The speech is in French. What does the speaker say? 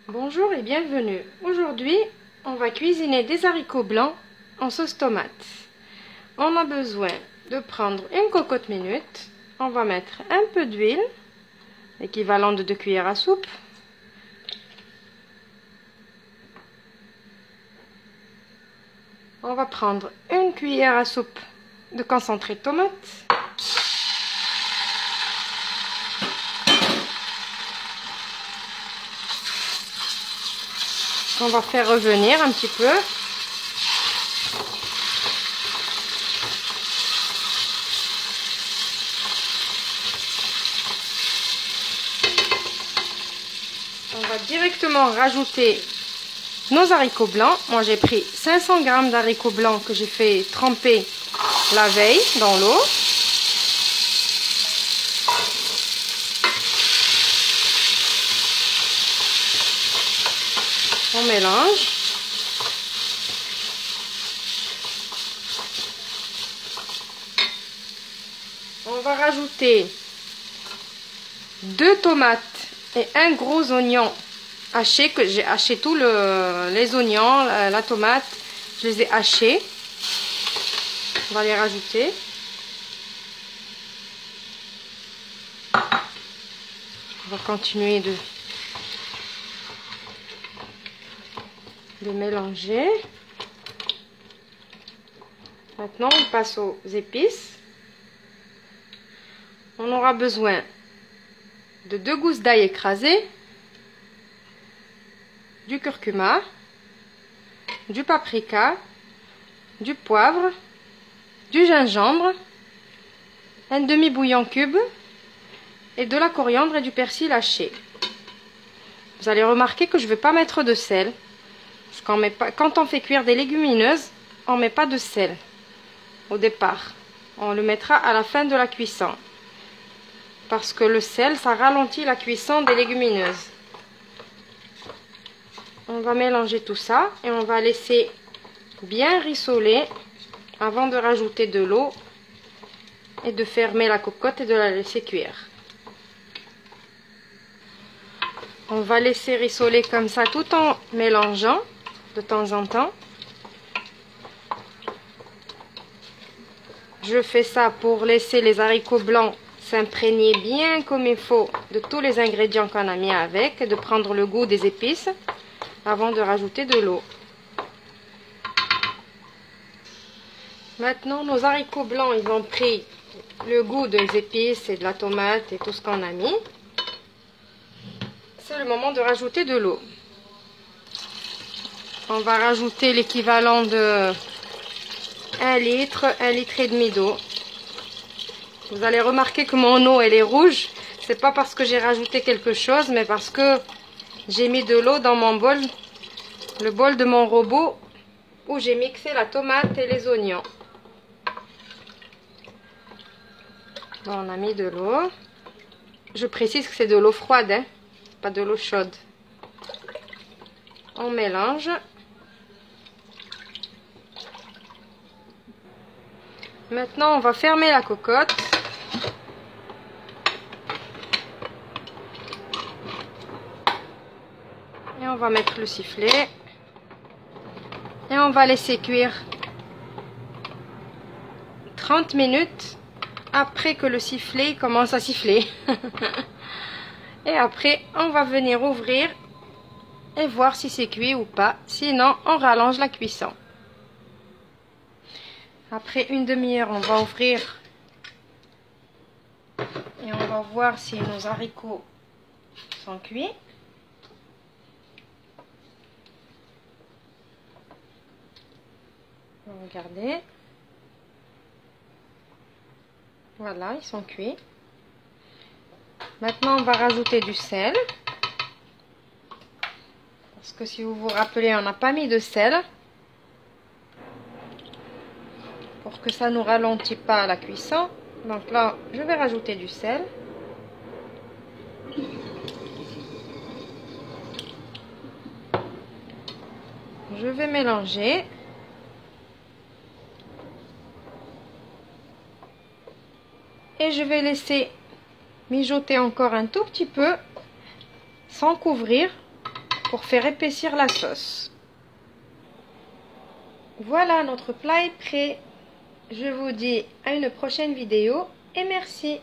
Bonjour et bienvenue. Aujourd'hui, on va cuisiner des haricots blancs en sauce tomate. On a besoin de prendre une cocotte minute. On va mettre un peu d'huile, équivalent de 2 cuillères à soupe. On va prendre une cuillère à soupe de concentré de tomate. On va faire revenir un petit peu. On va directement rajouter nos haricots blancs. Moi j'ai pris 500 g d'haricots blancs que j'ai fait tremper la veille dans l'eau. On mélange. On va rajouter 2 tomates et un gros oignon haché, que j'ai haché tous les oignons, la tomate, je les ai hachés. On va les rajouter. On va continuer de mélanger. Maintenant, on passe aux épices. On aura besoin de 2 gousses d'ail écrasées, du curcuma, du paprika, du poivre, du gingembre, un demi-bouillon cube et de la coriandre et du persil haché. Vous allez remarquer que je ne vais pas mettre de sel. Quand on fait cuire des légumineuses, on ne met pas de sel au départ. On le mettra à la fin de la cuisson. Parce que le sel, ça ralentit la cuisson des légumineuses. On va mélanger tout ça et on va laisser bien rissoler avant de rajouter de l'eau et de fermer la cocotte et de la laisser cuire. On va laisser rissoler comme ça tout en mélangeant de temps en temps. Je fais ça pour laisser les haricots blancs s'imprégner bien comme il faut de tous les ingrédients qu'on a mis avec, et de prendre le goût des épices avant de rajouter de l'eau. Maintenant, nos haricots blancs, ils ont pris le goût des épices et de la tomate et tout ce qu'on a mis. C'est le moment de rajouter de l'eau. On va rajouter l'équivalent de 1 litre, 1 litre et demi d'eau. Vous allez remarquer que mon eau elle est rouge. C'est pas parce que j'ai rajouté quelque chose, mais parce que j'ai mis de l'eau dans mon bol, le bol de mon robot où j'ai mixé la tomate et les oignons. Bon, on a mis de l'eau. Je précise que c'est de l'eau froide, hein, pas de l'eau chaude. On mélange. Maintenant, on va fermer la cocotte. Et on va mettre le sifflet. Et on va laisser cuire 30 minutes après que le sifflet commence à siffler. Et après, on va venir ouvrir et voir si c'est cuit ou pas. Sinon, on rallonge la cuisson. Après une demi-heure, on va ouvrir et on va voir si nos haricots sont cuits. On va regarder. Voilà, ils sont cuits. Maintenant, on va rajouter du sel. Parce que si vous vous rappelez, on n'a pas mis de sel. Pour que ça ne nous ralentit pas la cuisson. Donc là, je vais rajouter du sel. Je vais mélanger. Et je vais laisser mijoter encore un tout petit peu sans couvrir pour faire épaissir la sauce. Voilà, notre plat est prêt. Je vous dis à une prochaine vidéo et merci.